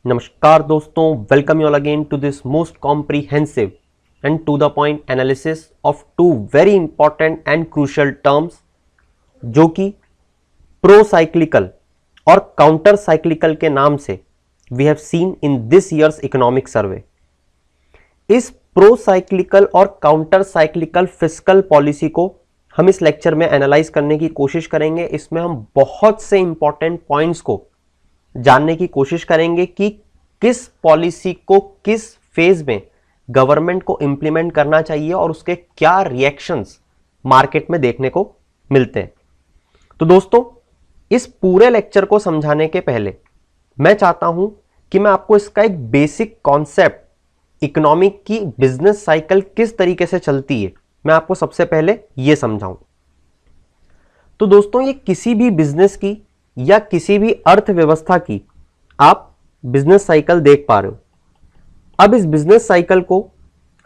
नमस्कार दोस्तों, welcome you all again to this most comprehensive and to the point analysis of two very important and crucial terms जो कि pro cyclical और counter cyclical के नाम से we have seen in this year's economic survey. इस pro cyclical और counter cyclical fiscal policy को हम इस लेक्चर में एनालाइज करने की कोशिश करेंगे। इसमें हम बहुत से इंपॉर्टेंट पॉइंट्स को जानने की कोशिश करेंगे कि किस पॉलिसी को किस फेज में गवर्नमेंट को इंप्लीमेंट करना चाहिए और उसके क्या रिएक्शंस मार्केट में देखने को मिलते हैं। तो दोस्तों, इस पूरे लेक्चर को समझाने के पहले मैं चाहता हूं कि मैं आपको इसका एक बेसिक कॉन्सेप्ट इकोनॉमिक की बिजनेस साइकिल किस तरीके से चलती है, मैं आपको सबसे पहले यह समझाऊं। तो दोस्तों, ये किसी भी बिजनेस की या किसी भी अर्थव्यवस्था की आप बिजनेस साइकिल देख पा रहे हो। अब इस बिजनेस साइकिल को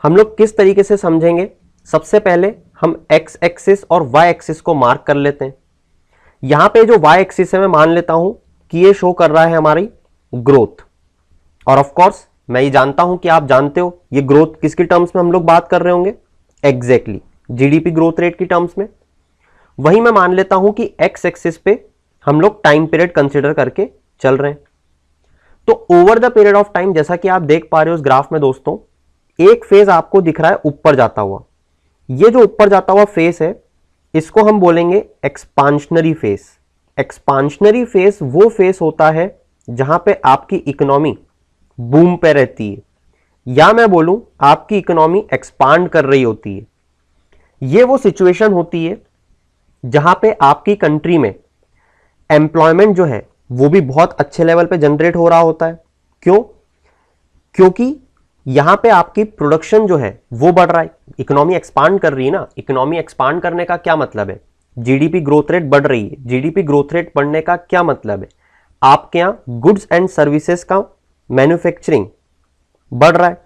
हम लोग किस तरीके से समझेंगे, सबसे पहले हम एक्स एक्सिस और वाई एक्सिस को मार्क कर लेते हैं। यहां पे जो वाई एक्सिस है मैं मान लेता हूं कि ये शो कर रहा है हमारी ग्रोथ, और ऑफ कोर्स मैं ये जानता हूं कि आप जानते हो ये ग्रोथ किसकी टर्म्स में हम लोग बात कर रहे होंगे, एग्जैक्टली जीडीपी ग्रोथ रेट की टर्म्स में। वहीं मैं मान लेता हूं कि एक्स एक्सिस पे हम लोग टाइम पीरियड कंसीडर करके चल रहे हैं। तो over the period of time, जैसा कि आप देख पा रहे हो उस ग्राफ में दोस्तों, एक फेज आपको दिख रहा है ऊपर जाता हुआ। ये जो ऊपर जाता हुआ फेज है इसको हम बोलेंगे एक्सपांशनरी फेज। एक्सपांशनरी फेज वो फेज होता है जहां पे आपकी इकोनॉमी बूम पे रहती है, या मैं बोलूं आपकी इकोनॉमी एक्सपांड कर रही होती है। ये वो सिचुएशन होती है जहां पे आपकी कंट्री में एम्प्लॉयमेंट जो है वो भी बहुत अच्छे लेवल पे जनरेट हो रहा होता है। क्यों? क्योंकि यहां पे आपकी प्रोडक्शन जो है वो बढ़ रहा है, इकोनॉमी एक्सपांड कर रही है ना। इकोनॉमी एक्सपांड करने का क्या मतलब है, जीडीपी ग्रोथ रेट बढ़ रही है। जीडीपी ग्रोथ रेट बढ़ने का क्या मतलब है, आपके यहां गुड्स एंड सर्विसेज का मैन्युफैक्चरिंग बढ़ रहा है।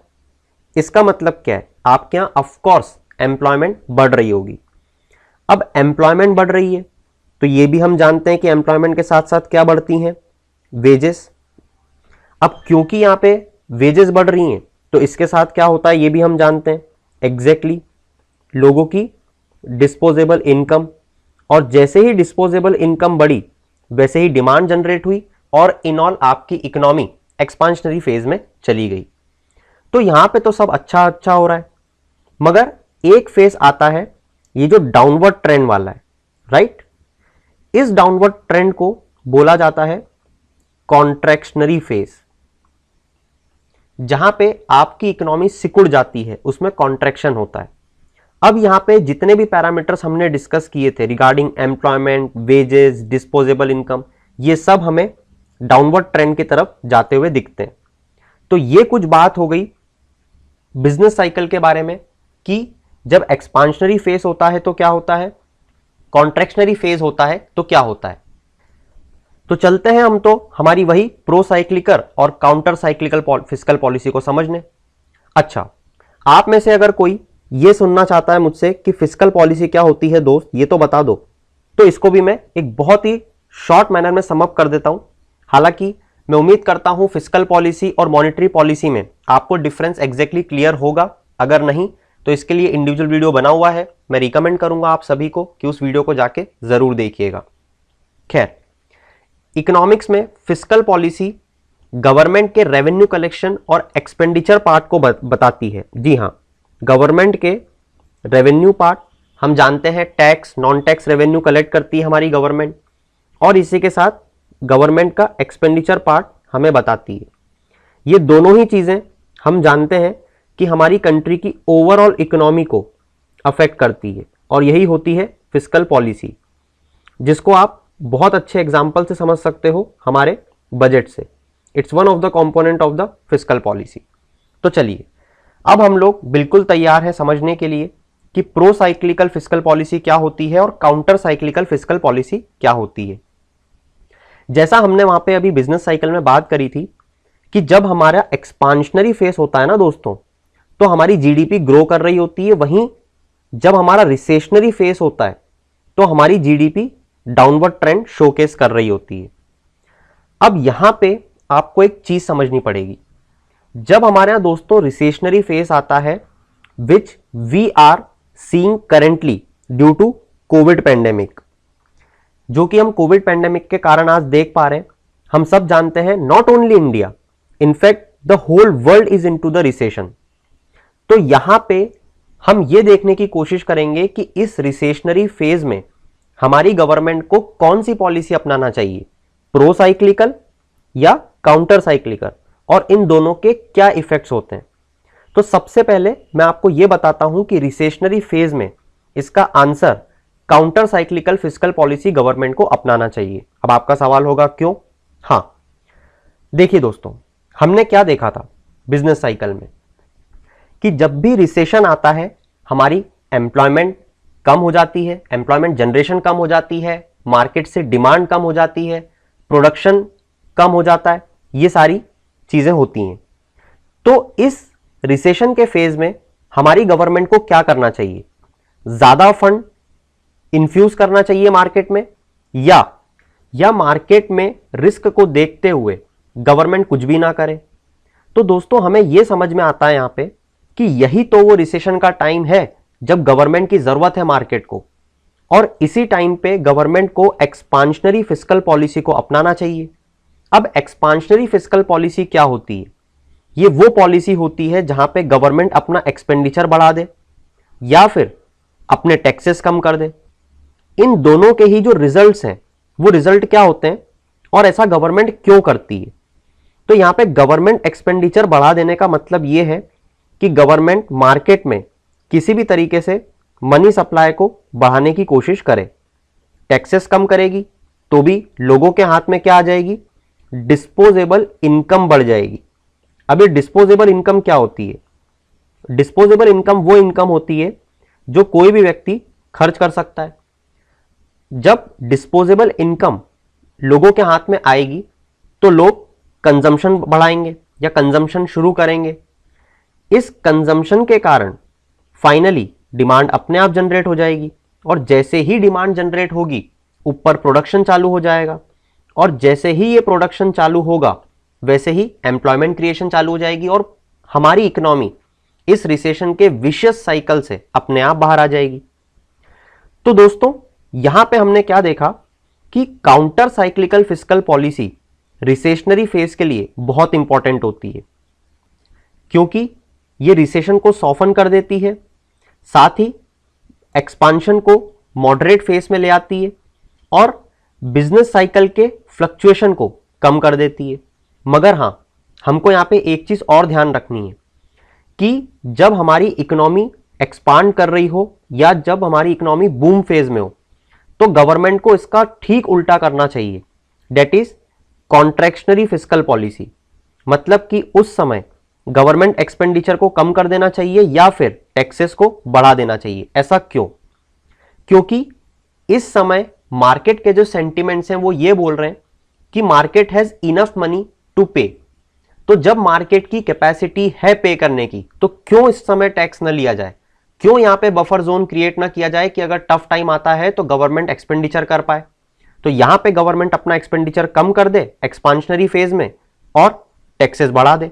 इसका मतलब क्या है, आपके यहां ऑफकोर्स एम्प्लॉयमेंट बढ़ रही होगी। अब एम्प्लॉयमेंट बढ़ रही है तो ये भी हम जानते हैं कि एम्प्लॉयमेंट के साथ साथ क्या बढ़ती हैं, वेजेस। अब क्योंकि यहां पे वेजेस बढ़ रही हैं तो इसके साथ क्या होता है ये भी हम जानते हैं, एग्जैक्टली लोगों की डिस्पोजेबल इनकम। और जैसे ही डिस्पोजेबल इनकम बढ़ी वैसे ही डिमांड जनरेट हुई और इन ऑल आपकी इकोनॉमी एक्सपांशनरी फेज में चली गई। तो यहां पे तो सब अच्छा अच्छा हो रहा है, मगर एक फेज आता है ये जो डाउनवर्ड ट्रेंड वाला है, राइट। इस डाउनवर्ड ट्रेंड को बोला जाता है कॉन्ट्रैक्शनरी फेज। जहां पे आपकी इकोनॉमी सिकुड़ जाती है उसमें कॉन्ट्रैक्शन होता है। अब यहां पे जितने भी पैरामीटर्स हमने डिस्कस किए थे regarding employment, wages, disposable income, ये सब हमें डाउनवर्ड ट्रेंड की तरफ जाते हुए दिखते हैं। तो ये कुछ बात हो गई बिजनेस साइकिल के बारे में कि जब एक्सपांशनरी फेज होता है तो क्या होता है, कॉन्ट्रैक्शनरी फेज होता है तो क्या होता है। तो चलते हैं हम तो हमारी वही प्रो साइक्लिकल और काउंटर साइक्लिकल फिस्कल पॉलिसी को समझने। अच्छा, आप में से अगर कोई ये सुनना चाहता है मुझसे कि फिस्कल पॉलिसी क्या होती है दोस्त, ये तो बता दो, तो इसको भी मैं एक बहुत ही शॉर्ट मैनर में समअप कर देता हूं। हालांकि मैं उम्मीद करता हूं फिस्कल पॉलिसी और मॉनेटरी पॉलिसी में आपको डिफरेंस एग्जैक्टली क्लियर होगा। अगर नहीं तो इसके लिए इंडिविजुअल वीडियो बना हुआ है, मैं रिकमेंड करूंगा आप सभी को कि उस वीडियो को जाके जरूर देखिएगा। खैर, इकोनॉमिक्स में फिस्कल पॉलिसी गवर्नमेंट के रेवेन्यू कलेक्शन और एक्सपेंडिचर पार्ट को बताती है। जी हां, गवर्नमेंट के रेवेन्यू पार्ट हम जानते हैं, tax, non tax revenue collect करती है हमारी गवर्नमेंट, और इसी के साथ गवर्नमेंट का एक्सपेंडिचर पार्ट हमें बताती है। ये दोनों ही चीजें हम जानते हैं कि हमारी कंट्री की ओवरऑल इकोनॉमी को अफेक्ट करती है, और यही होती है फिस्कल पॉलिसी, जिसको आप बहुत अच्छे एग्जाम्पल से समझ सकते हो हमारे बजट से। It's one of the component of the fiscal policy. तो चलिए, अब हम लोग बिल्कुल तैयार हैं समझने के लिए कि प्रो साइक्लिकल फिस्कल पॉलिसी क्या होती है और काउंटर साइक्लिकल फिस्कल पॉलिसी क्या होती है। जैसा हमने वहां पे अभी बिजनेस साइकिल में बात करी थी कि जब हमारा एक्सपांशनरी फेज होता है ना दोस्तों, तो हमारी जीडीपी ग्रो कर रही होती है। वहीं जब हमारा रिसेशनरी फेज होता है तो हमारी जीडीपी डाउनवर्ड ट्रेंड शोकेस कर रही होती है। अब यहां पे आपको एक चीज समझनी पड़ेगी। जब हमारे यहां दोस्तों रिसेशनरी फेज आता है which we are seeing currently due to COVID pandemic, जो कि हम कोविड पेंडेमिक के कारण आज देख पा रहे हैं, हम सब जानते हैं not only India, in fact the whole world is into the recession. तो यहां पे हम ये देखने की कोशिश करेंगे कि इस रिसेशनरी फेज में हमारी गवर्नमेंट को कौन सी पॉलिसी अपनाना चाहिए, प्रो साइक्लिकल या काउंटर साइक्लिकल, और इन दोनों के क्या इफेक्ट्स होते हैं। तो सबसे पहले मैं आपको यह बताता हूं कि रिसेशनरी फेज में इसका answer counter cyclical fiscal policy government को अपनाना चाहिए। अब आपका सवाल होगा क्यों? हां, देखिए दोस्तों, हमने क्या देखा था बिजनेस साइकिल में कि जब भी रिसेशन आता है हमारी एम्प्लॉयमेंट कम हो जाती है, एम्प्लॉयमेंट जनरेशन कम हो जाती है, मार्केट से डिमांड कम हो जाती है, प्रोडक्शन कम हो जाता है, ये सारी चीजें होती हैं। तो इस रिसेशन के फेज में हमारी गवर्नमेंट को क्या करना चाहिए? ज्यादा फंड इन्फ्यूज करना चाहिए मार्केट में, या मार्केट में रिस्क को देखते हुए गवर्नमेंट कुछ भी ना करे। तो दोस्तों हमें यह समझ में आता है यहां पे कि यही तो वो रिसेशन का टाइम है जब गवर्नमेंट की जरूरत है मार्केट को, और इसी टाइम पे गवर्नमेंट को एक्सपांशनरी फिस्कल पॉलिसी को अपनाना चाहिए। अब एक्सपांशनरी फिस्कल पॉलिसी क्या होती है? ये वो पॉलिसी होती है जहां पे गवर्नमेंट अपना एक्सपेंडिचर बढ़ा दे या फिर अपने टैक्सेस कम कर दे। इन दोनों के ही जो रिजल्ट्स हैं वो रिजल्ट क्या होते हैं और ऐसा गवर्नमेंट क्यों करती है? तो यहां पे गवर्नमेंट एक्सपेंडिचर बढ़ा देने का मतलब यह है कि गवर्नमेंट मार्केट में किसी भी तरीके से मनी सप्लाई को बढ़ाने की कोशिश करे। टैक्सेस कम करेगी तो भी लोगों के हाथ में क्या आ जाएगी? डिस्पोजेबल इनकम बढ़ जाएगी। अब ये डिस्पोजेबल इनकम क्या होती है? डिस्पोजेबल इनकम वो इनकम होती है जो कोई भी व्यक्ति खर्च कर सकता है। जब डिस्पोजेबल इनकम लोगों के हाथ में आएगी तो लोग कंजम्पशन बढ़ाएंगे या कंजम्पशन शुरू करेंगे। इस कंजम्पशन के कारण फाइनली डिमांड अपने आप जनरेट हो जाएगी, और जैसे ही डिमांड जनरेट होगी ऊपर प्रोडक्शन चालू हो जाएगा, और जैसे ही ये प्रोडक्शन चालू होगा वैसे ही एम्प्लॉयमेंट क्रिएशन चालू हो जाएगी, और हमारी इकोनॉमी इस रिसेशन के विशियस साइकिल से अपने आप बाहर आ जाएगी। तो दोस्तों यहां पे हमने क्या देखा कि counter cyclical fiscal policy recessionary phase के लिए बहुत इंपॉर्टेंट होती है, क्योंकि ये रिसेशन को सॉफन कर देती है, साथ ही एक्सपांशन को मॉडरेट फेज में ले आती है, और बिजनेस साइकिल के फ्लक्चुएशन को कम कर देती है। मगर हां, हमको यहां पे एक चीज और ध्यान रखनी है कि जब हमारी इकोनॉमी एक्सपांड कर रही हो या जब हमारी इकोनॉमी बूम फेज में हो तो गवर्नमेंट को इसका ठीक उल्टा करना चाहिए, that is contractionary fiscal policy. मतलब कि उस समय गवर्नमेंट एक्सपेंडिचर को कम कर देना चाहिए या फिर टैक्सेस को बढ़ा देना चाहिए। ऐसा क्यों? क्योंकि इस समय मार्केट के जो सेंटिमेंट्स हैं वो ये बोल रहे हैं कि market has enough money to pay. तो जब मार्केट की कैपेसिटी है पे करने की तो क्यों इस समय टैक्स न लिया जाए? क्यों यहां पे बफर जोन क्रिएट ना किया जाए कि अगर टफ टाइम आता है तो गवर्नमेंट एक्सपेंडिचर कर पाए? तो यहां पे गवर्नमेंट अपना एक्सपेंडिचर कम कर दे एक्सपांशनरी फेज में और टैक्सेस बढ़ा दे।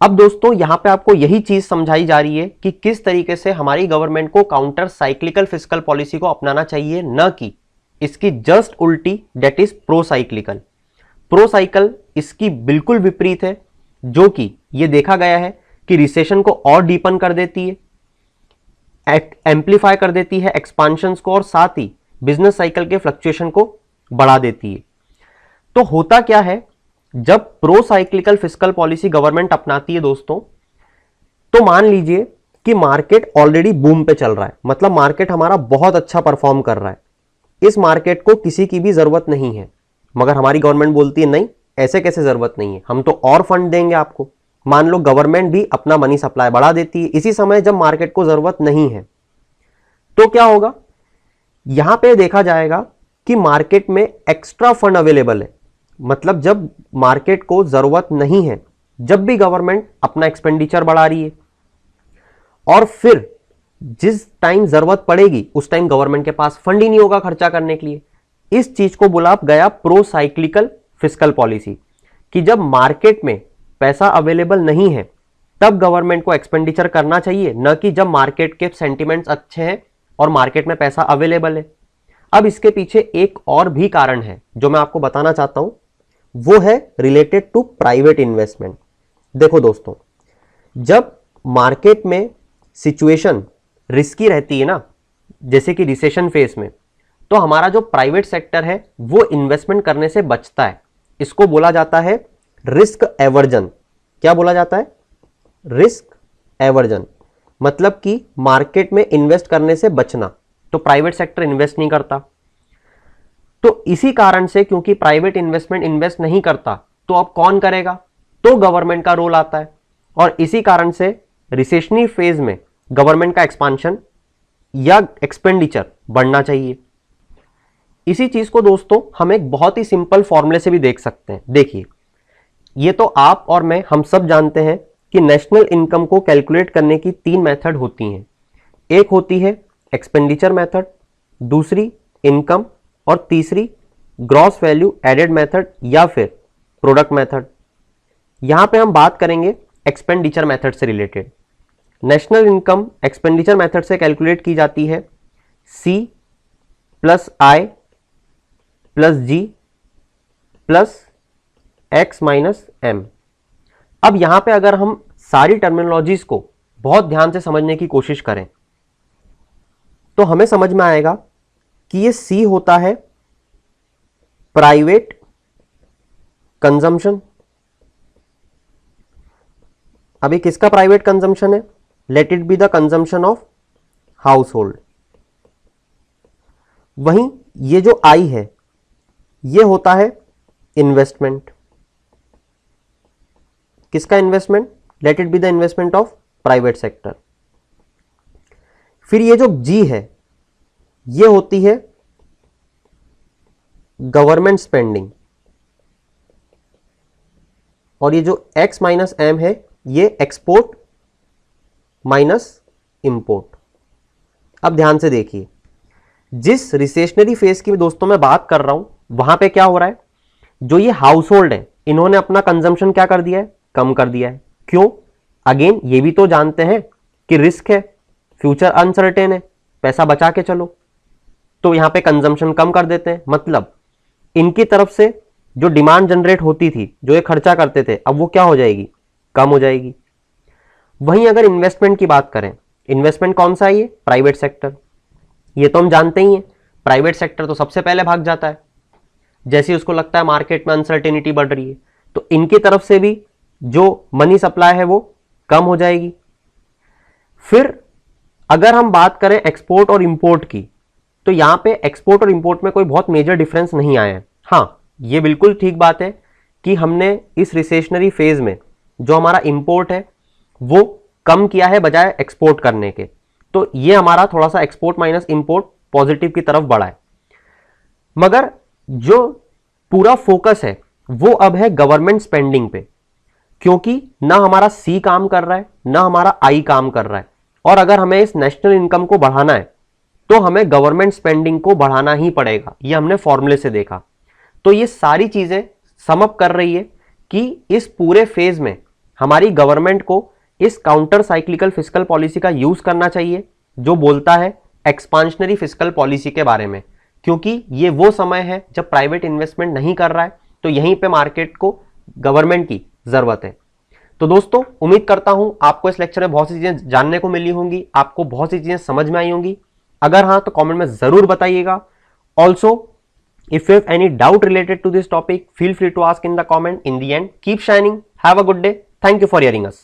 अब दोस्तों यहां पे आपको यही चीज समझाई जा रही है कि किस तरीके से हमारी गवर्नमेंट को काउंटर साइक्लिकल फिस्कल पॉलिसी को अपनाना चाहिए, न कि इसकी जस्ट उल्टी, that is pro cyclical. Pro cycle इसकी बिल्कुल विपरीत है, जो कि यह देखा गया है कि रिसेशन को और डीपन कर देती है, एम्प्लीफाई कर देती है एक्सपांशंस को, और साथ ही बिजनेस साइकिल के फ्लक्चुएशन को बढ़ा देती है। तो होता क्या है, जब pro cyclical fiscal policy government अपनाती है दोस्तों, तो मान लीजिए कि मार्केट ऑलरेडी बूम पे चल रहा है, मतलब मार्केट हमारा बहुत अच्छा परफॉर्म कर रहा है, इस मार्केट को किसी की भी जरूरत नहीं है, मगर हमारी गवर्नमेंट बोलती है नहीं, ऐसे कैसे जरूरत नहीं है, हम तो और फंड देंगे आपको। मान लो गवर्नमेंट भी अपना मनी सप्लाई बढ़ा देती है इसी समय जब मार्केट को जरूरत नहीं है, तो क्या होगा? यहां पे देखा जाएगा कि मार्केट में एक्स्ट्रा फंड अवेलेबल है। मतलब जब मार्केट को जरूरत नहीं है, जब भी गवर्नमेंट अपना एक्सपेंडिचर बढ़ा रही है, और फिर जिस टाइम जरूरत पड़ेगी उस टाइम गवर्नमेंट के पास फंड ही नहीं होगा खर्चा करने के लिए। इस चीज को बोला गया प्रो साइक्लिकल फिस्कल पॉलिसी। कि जब मार्केट में पैसा अवेलेबल नहीं है तब गवर्नमेंट को एक्सपेंडिचर करना चाहिए, न कि जब मार्केट के सेंटिमेंट्स अच्छे हैं और मार्केट में पैसा अवेलेबल है। अब इसके पीछे एक और भी कारण है जो मैं आपको बताना चाहता हूं, वो है रिलेटेड टू प्राइवेट इन्वेस्टमेंट। देखो दोस्तों, जब मार्केट में सिचुएशन रिस्की रहती है ना, जैसे कि रिसेशन फेज में, तो हमारा जो प्राइवेट सेक्टर है वो इन्वेस्टमेंट करने से बचता है। इसको बोला जाता है रिस्क एवर्जन। क्या बोला जाता है? रिस्क एवर्जन, मतलब कि मार्केट में इन्वेस्ट करने से बचना। तो प्राइवेट सेक्टर इन्वेस्ट नहीं करता। तो इसी कारण से, क्योंकि प्राइवेट इन्वेस्टमेंट इन्वेस्ट नहीं करता, तो अब कौन करेगा? तो गवर्नमेंट का रोल आता है। और इसी कारण से रिसेशनरी फेज में गवर्नमेंट का एक्सपांशन या एक्सपेंडिचर बढ़ना चाहिए। इसी चीज को दोस्तों हम एक बहुत ही सिंपल फॉर्मूले से भी देख सकते हैं। देखिए, ये तो आप और मैं हम सब जानते हैं कि नेशनल इनकम को कैलकुलेट करने की 3 मेथड होती हैं। एक होती है एक्सपेंडिचर मेथड, दूसरी इनकम, और तीसरी ग्रॉस वैल्यू एडेड मेथड या फिर प्रोडक्ट मेथड। यहां पे हम बात करेंगे एक्सपेंडिचर मेथड से related. National income expenditure method से कैलकुलेट की जाती है C plus I plus G plus X minus M। अब यहां पे अगर हम सारी टर्मिनोलॉजीज को बहुत ध्यान से समझने की कोशिश करें तो हमें समझ में आएगा कि ये C होता है प्राइवेट कंजम्पशन। अभी किसका प्राइवेट कंजम्पशन है? Let it be the consumption of house hold. वहीं ये जो I है ये होता है इन्वेस्टमेंट। किसका investment? Let it be the investment of private sector. फिर ये जो G है ये होती है गवर्नमेंट स्पेंडिंग, और ये जो X माइनस M है ये एक्सपोर्ट माइनस इंपोर्ट। अब ध्यान से देखिए, जिस रिसेशनरी फेज की दोस्तों मैं बात कर रहा हूं वहां पे क्या हो रहा है, जो ये हाउस होल्ड है इन्होंने अपना कंजम्पशन क्या कर दिया है? कम कर दिया है। क्यों? अगेन ये भी तो जानते हैं कि रिस्क है, फ्यूचर अनसर्टेन है, पैसा बचा के चलो, तो यहां पे कंजम्पशन कम कर देते हैं। मतलब इनकी तरफ से जो डिमांड जनरेट होती थी, जो ये खर्चा करते थे, अब वो क्या हो जाएगी? कम हो जाएगी। वहीं अगर इन्वेस्टमेंट की बात करें, इन्वेस्टमेंट कौन सा है? ये प्राइवेट सेक्टर। ये तो हम जानते ही हैं, प्राइवेट सेक्टर तो सबसे पहले भाग जाता है जैसे ही उसको लगता है मार्केट में अनसर्टेनिटी बढ़ रही है, तो इनकी तरफ से भी जो मनी सप्लाई है वो कम हो जाएगी। फिर अगर हम बात करें एक्सपोर्ट और इंपोर्ट की, तो यहां पे एक्सपोर्ट और इंपोर्ट में कोई बहुत मेजर डिफरेंस नहीं आया है। हाँ, ये बिल्कुल ठीक बात है कि हमने इस रिसेशनरी फेज में जो हमारा इंपोर्ट है वो कम किया है बजाय एक्सपोर्ट करने के, तो ये हमारा थोड़ा सा एक्सपोर्ट माइनस इंपोर्ट पॉजिटिव की तरफ बढ़ा है। मगर जो पूरा फोकस है वो अब है गवर्नमेंट स्पेंडिंग पे, क्योंकि ना हमारा C काम कर रहा है ना हमारा I काम कर रहा है, और अगर हमें इस नेशनल इनकम को बढ़ाना है तो हमें गवर्नमेंट स्पेंडिंग को बढ़ाना ही पड़ेगा। ये हमने फॉर्मूले से देखा। तो ये सारी चीजें समअप कर रही है कि इस पूरे फेज में हमारी गवर्नमेंट को इस काउंटर साइक्लिकल फिस्कल पॉलिसी का यूज करना चाहिए जो बोलता है एक्सपांशनरी फिस्कल पॉलिसी के बारे में, क्योंकि ये वो समय है जब प्राइवेट इन्वेस्टमेंट नहीं कर रहा है, तो यहीं पे मार्केट को गवर्नमेंट की जरूरत है। तो दोस्तों, उम्मीद करता हूं आपको इस लेक्चर में बहुत सी चीजें जानने को मिली होंगी, आपको बहुत सी चीजें समझ में आई होंगी। अगर हाँ तो कमेंट में जरूर बताइएगा। Also if you have any doubt related to this topic, feel free to ask in the comment. In the end, keep shining. Have a good day. Thank you for hearing us.